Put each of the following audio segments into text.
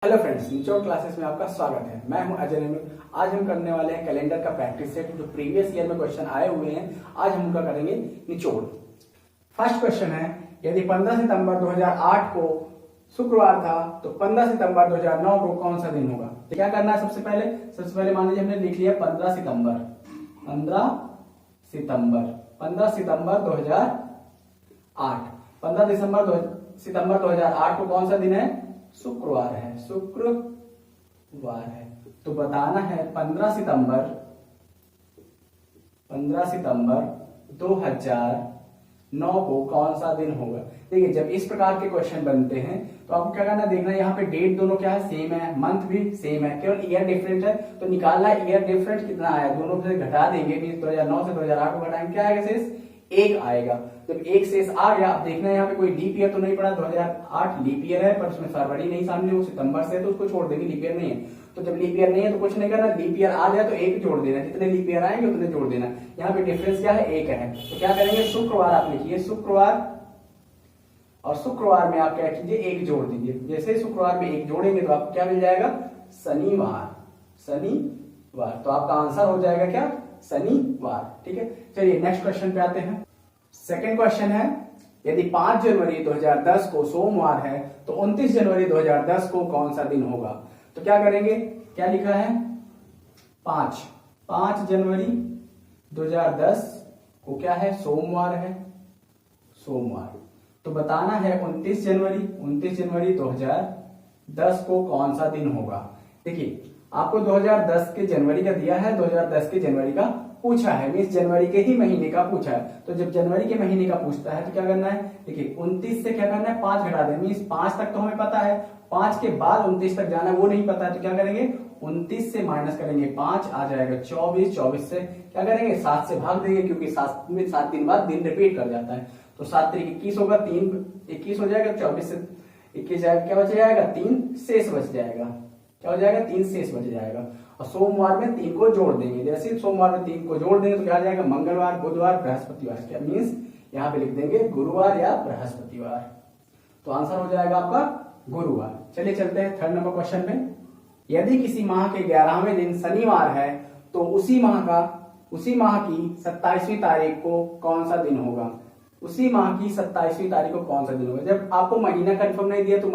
Hello friends, निचोड़ classes में आपका स्वागत है। मैं हूं अजय नेमी। आज हम करने वाले हैं कैलेंडर का प्रैक्टिस सेट। जो प्रीवियस ईयर में क्वेश्चन आए हुए हैं, आज हम उनका करेंगे निचोड़। फर्स्ट क्वेश्चन है, यदि 15 सितंबर 2008 को शुक्रवार था तो 15 सितंबर 2009 को कौन सा दिन होगा। तो क्या करना है, सबसे पहले मान लीजिए हमने लिख लिया 15 सितंबर 2008। 15 सितंबर 2008 को कौन सा दिन है, शुक्रवार है। तो बताना है 15 सितंबर 2009 को कौन सा दिन होगा। देखिए, जब इस प्रकार के क्वेश्चन बनते हैं तो आपको क्या करना है, देखना है यहाँ पे डेट दोनों क्या है, सेम है, मंथ भी सेम है, केवल ईयर डिफरेंट है। तो निकालना है ईयर डिफरेंट कितना आया, दोनों से घटा देंगे। 2009 से 2008 को घटाएंगे, क्या आएगा, शेष 1 आएगा। जब एक शेष आ गया, अब देखना है यहाँ पे कोई लीप ईयर तो नहीं पड़ा। 2008 लीप ईयर है, पर उसमें फरवरी नहीं सामने, वो सितंबर से है, तो उसको छोड़ देंगे, लीप ईयर नहीं है। तो जब लीप ईयर नहीं है तो कुछ नहीं करना, लीप ईयर आ जाए तो 1 जोड़ देना, जितने लीप ईयर आएंगे उतने जोड़ देना। यहाँ पे डिफरेंस क्या है, 1 है। तो क्या करेंगे, शुक्रवार आप लिखिए, शुक्रवार, और शुक्रवार में आप क्या कीजिए, 1 जोड़ दीजिए। जैसे शुक्रवार में 1 जोड़ेंगे तो आपको क्या मिल जाएगा, शनिवार। तो आपका आंसर हो जाएगा क्या, शनिवार। ठीक है, चलिए नेक्स्ट क्वेश्चन पे आते हैं। सेकेंड क्वेश्चन है, यदि 5 जनवरी 2010 को सोमवार है तो 29 जनवरी 2010 को कौन सा दिन होगा। तो क्या करेंगे, क्या लिखा है, 5 जनवरी 2010 को क्या है, सोमवार है, सोमवार। तो बताना है 29 जनवरी 2010 को कौन सा दिन होगा। देखिए, आपको 2010 के जनवरी का दिया है, 2010 के जनवरी का पूछा है, मीन्स जनवरी के ही महीने का पूछा है। तो जब जनवरी के महीने का पूछता है तो क्या करना है, देखिए 29 से क्या करना है, 5 घटा दें, मीन्स 5 तक तो हमें पता है, 5 के बाद 29 तक जाना है वो नहीं पता है। तो क्या करेंगे, 29 से माइनस करेंगे, 5 आ जाएगा 24 से क्या करेंगे, 7 से भाग देंगे, क्योंकि 7 दिन बाद दिन रिपीट कर जाता है। तो 7 तरीके 21 होगा, 3 21 हो जाएगा, 24 से 21 जाएगा, क्या बच जाएगा, 3 शेष बच जाएगा। क्या हो जाएगा, 3 शेष बच जाएगा। और सोमवार में 3 को जोड़ देंगे, जैसे सोमवार में 3 को जोड़ देंगे तो क्या आ जाएगा, मंगलवार, बुधवार, बृहस्पतिवार। क्या मीन्स यहाँ पे लिख देंगे गुरुवार या बृहस्पतिवार। तो आंसर हो जाएगा आपका गुरुवार। चलिए चलते हैं थर्ड नंबर क्वेश्चन पे। यदि किसी माह के 11वें दिन शनिवार है तो उसी माह की 27वीं तारीख को कौन सा दिन होगा। उसी माह की 27वीं तारीख को कौन सा दिन होगा। जब आपको महीना कंफर्म नहीं दिया तो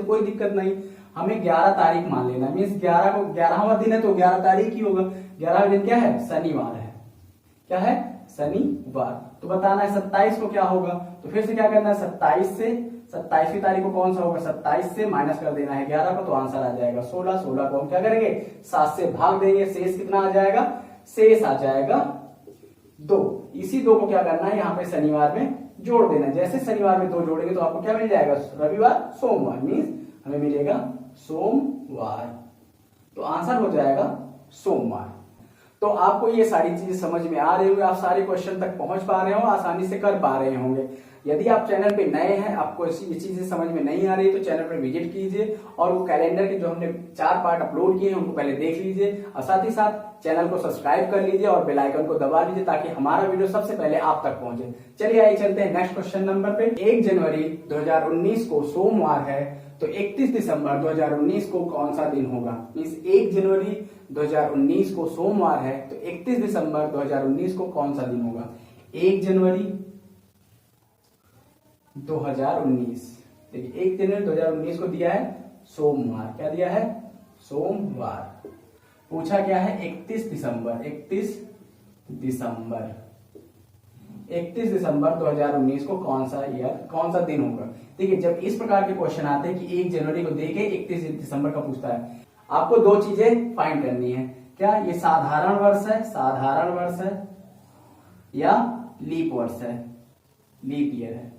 कोई दिक्कत नहीं, हमें 11 तारीख मान लेना, मीन्स 11 को 11वां दिन है तो 11 तारीख ही होगा। 11वां दिन क्या है, शनिवार है। क्या है, शनिवार। तो बताना है 27 को क्या होगा। तो फिर से क्या करना है, 27वीं तारीख को कौन सा होगा, 27 से माइनस कर देना है 11 को, तो आंसर आ जाएगा 16 को हम क्या करेंगे, 7 से भाग देंगे, शेष कितना आ जाएगा, शेष आ जाएगा 2। इसी 2 को क्या करना है, यहाँ पे शनिवार में जोड़ देना। जैसे शनिवार में 2 जोड़ेंगे तो आपको क्या मिल जाएगा, रविवार, सोमवार, मीन्स हमें मिलेगा सोमवार। तो आंसर हो जाएगा सोमवार। तो आपको ये सारी चीजें समझ में आ रही होंगी, आप सारे क्वेश्चन तक पहुंच पा रहे हो, आसानी से कर पा रहे होंगे। यदि आप चैनल पे नए हैं, आपको ये चीजें समझ में नहीं आ रही तो चैनल पर विजिट कीजिए और वो कैलेंडर के जो हमने 4 पार्ट अपलोड किए हैं उनको पहले देख लीजिए, और साथ ही साथ चैनल को सब्सक्राइब कर लीजिए और बेल आइकन को दबा लीजिए ताकि हमारा वीडियो सबसे पहले आप तक पहुंचे। चलिए आइए चलते हैं नेक्स्ट क्वेश्चन नंबर पे। 1 जनवरी 2019 को सोमवार है तो 31 दिसंबर 2019 को कौन सा दिन होगा। मीन्स 1 जनवरी 2019 को सोमवार है तो 31 दिसंबर 2019 को कौन सा दिन होगा। 1 जनवरी 2019, देखिए 1 जनवरी 2019 को दिया है सोमवार। क्या दिया है, सोमवार। पूछा क्या है, 31 दिसंबर 2019 को कौन सा दिन होगा। देखिए, जब इस प्रकार के क्वेश्चन आते हैं कि 1 जनवरी को देके 31 दिसंबर का पूछता है, आपको 2 चीजें फाइंड करनी है। क्या ये साधारण वर्ष है या लीप वर्ष है, लीप ईयर है।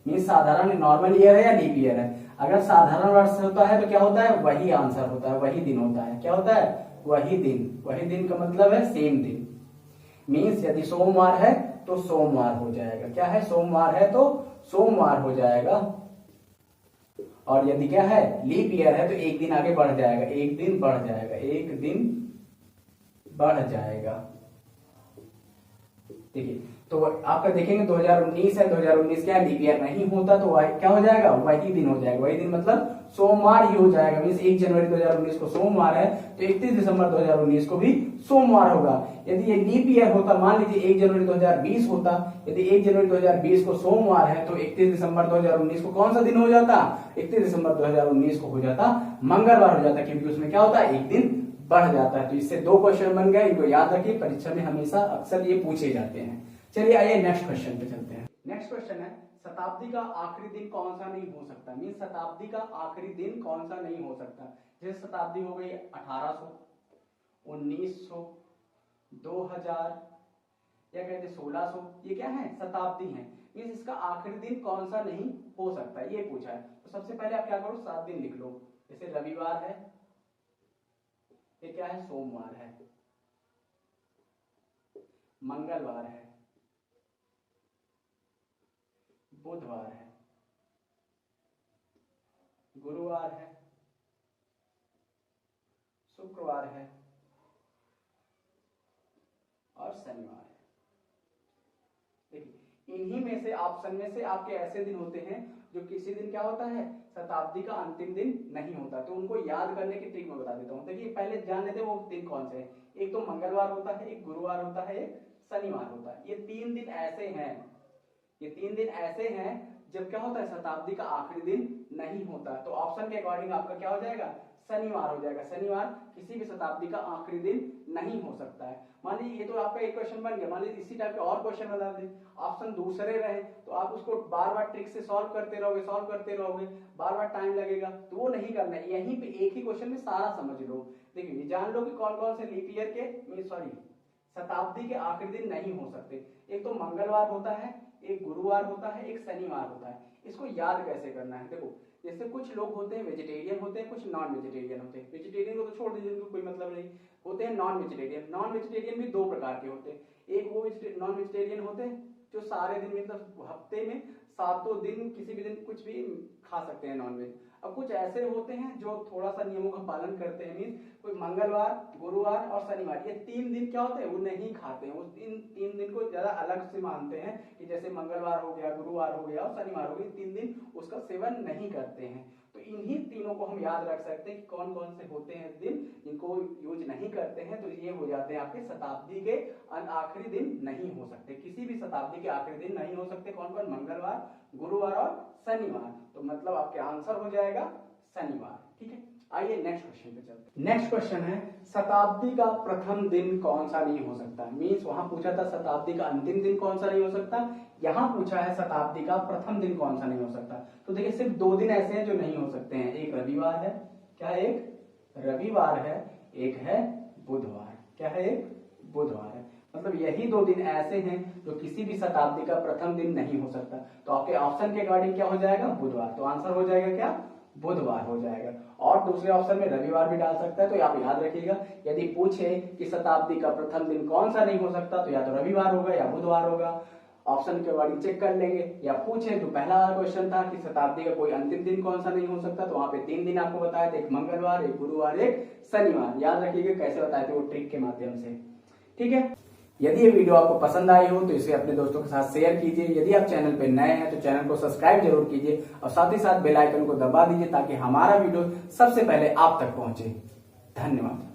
मीन्स साधारण नॉर्मल ईयर है या लीप ईयर है। अगर साधारण वर्ष होता है तो क्या होता है, वही आंसर होता है, वही दिन होता है। क्या होता है, वही दिन का मतलब है सेम दिन। मीन्स यदि सोमवार है तो सोमवार हो जाएगा। क्या है, सोमवार है तो सोमवार हो जाएगा। और यदि क्या है, लीप ईयर है तो 1 दिन आगे बढ़ जाएगा, 1 दिन बढ़ जाएगा। देखिए, तो आपका देखेंगे 2019 है, 2019 क्या लीप ईयर नहीं होता तो क्या हो जाएगा, वही दिन हो जाएगा। वही दिन मतलब सोमवार ही हो जाएगा। मीन्स 1 जनवरी 2019 को सोमवार है तो 31 दिसंबर 2019 को भी सोमवार होगा। यदि ये लीप ईयर होता, मान लीजिए 1 जनवरी 2020 होता, यदि 1 जनवरी 2020 को सोमवार है तो 31 दिसंबर 2019 को कौन सा दिन हो जाता? 31 दिसंबर 2019 को हो जाता मंगलवार हो जाता, क्योंकि उसमें क्या होता है, एक दिन बढ़ जाता है। तो इससे 2 क्वेश्चन बन गए, इनको याद रखिए, परीक्षा में हमेशा अक्सर ये पूछे जाते हैं। चलिए आइए नेक्स्ट क्वेश्चन पे चलते हैं। नेक्स्ट क्वेश्चन है, शताब्दी का आखिरी दिन कौन सा नहीं हो सकता? मीन शताब्दी का आखिरी दिन कौन सा नहीं हो सकता? जैसे शताब्दी हो गई 1800, 1900, 2000 या कहते 1600, ये क्या है? शताब्दी है। मीन इसका आखिरी दिन कौन सा नहीं हो सकता, ये पूछा है। तो सबसे पहले आप क्या करो, 7 दिन लिख लो। जैसे रविवार है, ये क्या है? सोमवार है। मंगलवार है, बुधवार है, गुरुवार है, शुक्रवार है और शनिवार है। देखिए इन्हीं में से ऑप्शन में से आपके ऐसे दिन होते हैं जो किसी दिन क्या होता है, शताब्दी का अंतिम दिन नहीं होता। तो उनको याद करने की ट्रिक मैं बता देता हूँ। देखिए पहले जान लेते हैं वो दिन कौन से हैं। एक तो मंगलवार होता है, एक गुरुवार होता है, एक शनिवार होता है। ये 3 दिन ऐसे हैं, ये 3 दिन ऐसे हैं जब क्या होता है, शताब्दी का आखिरी दिन नहीं होता। तो ऑप्शन के अकॉर्डिंग आपका क्या हो जाएगा, शनिवार हो जाएगा। शनिवार किसी भी शताब्दी का आखिरी दिन नहीं हो सकता है। मान लीजिए ये तो आपका एक क्वेश्चन बन गया, मान लीजिए इसी टाइप के और क्वेश्चन बता दें, ऑप्शन दूसरे रहे तो आप उसको बार बार ट्रिक से सॉल्व करते रहोगे, बार बार टाइम लगेगा, तो वो नहीं करना है। यहीं पे एक ही क्वेश्चन में सारा समझ लो। देखिए ये जान लो कि कौन कौन से लीप ईयर के शताब्दी के आखिरी दिन नहीं हो सकते। एक तो मंगलवार होता है, एक गुरुवार होता है, एक शनिवार होता है। इसको याद कैसे करना है, देखो जैसे कुछ लोग होते हैं वेजिटेरियन होते हैं, कुछ नॉन वेजिटेरियन होते हैं। वेजिटेरियन को तो छोड़ दीजिए, उनको कोई मतलब नहीं। होते हैं नॉन वेजिटेरियन। नॉन वेजिटेरियन भी 2 प्रकार के होते हैं। एक वो नॉन वेजिटेरियन होते हैं जो सारे दिन मतलब हफ्ते में 7 दिन किसी भी दिन कुछ भी खा सकते हैं नॉनवेज। अब कुछ ऐसे होते हैं जो थोड़ा सा नियमों का पालन करते हैं। मीन कोई मंगलवार, गुरुवार और शनिवार, ये 3 दिन क्या होते हैं, वो नहीं खाते हैं। उस दिन 3 दिन को ज्यादा अलग से मानते हैं कि जैसे मंगलवार हो गया, गुरुवार हो गया और शनिवार हो गया, 3 दिन उसका सेवन नहीं करते हैं। तो इन्हीं तीनों को हम याद रख सकते हैं कि कौन कौन से होते हैं दिन जिनको यूज नहीं करते हैं। तो ये हो जाते हैं आपके शताब्दी के आखिरी दिन नहीं हो सकते। किसी भी शताब्दी के आखिरी दिन नहीं हो सकते। कौन कौन? मंगलवार, गुरुवार और शनिवार। तो मतलब आपके आंसर हो जाएगा शनिवार। ठीक है, आइए नेक्स्ट क्वेश्चन पे चलते हैं। नेक्स्ट क्वेश्चन है, शताब्दी का प्रथम दिन कौन सा नहीं हो सकता? मीन्स वहां पूछा था शताब्दी का अंतिम दिन कौन सा नहीं हो सकता, यहाँ पूछा है शताब्दी का प्रथम दिन कौन सा नहीं हो सकता। तो देखिए सिर्फ 2 दिन ऐसे हैं जो नहीं हो सकते हैं। एक रविवार है, क्या है? एक रविवार है, एक है बुधवार। क्या है? एक बुधवार है। मतलब यही 2 दिन ऐसे हैं जो किसी भी शताब्दी का प्रथम दिन नहीं हो सकता। तो आपके ऑप्शन के अकॉर्डिंग क्या हो जाएगा? बुधवार। तो आंसर हो जाएगा क्या? बुधवार हो जाएगा। और दूसरे ऑप्शन में रविवार भी डाल सकता है। तो आप याद रखिएगा, यदि पूछे कि शताब्दी का प्रथम दिन कौन सा नहीं हो सकता, तो या तो रविवार होगा या बुधवार होगा। ऑप्शन के अकॉर्डिंग चेक कर लेंगे। या पूछे जो पहला क्वेश्चन था कि शताब्दी का कोई अंतिम दिन कौन सा नहीं हो सकता, तो वहां पे 3 दिन आपको बताए थे, एक मंगलवार, एक गुरुवार, एक शनिवार। याद रखिएगा कैसे बताए थे वो ट्रिक के माध्यम से। ठीक है, यदि ये वीडियो आपको पसंद आई हो तो इसे अपने दोस्तों के साथ शेयर कीजिए। यदि आप चैनल पर नए हैं तो चैनल को सब्सक्राइब जरूर कीजिए और साथ ही साथ बेल आइकन को दबा दीजिए ताकि हमारा वीडियो सबसे पहले आप तक पहुंचे। धन्यवाद।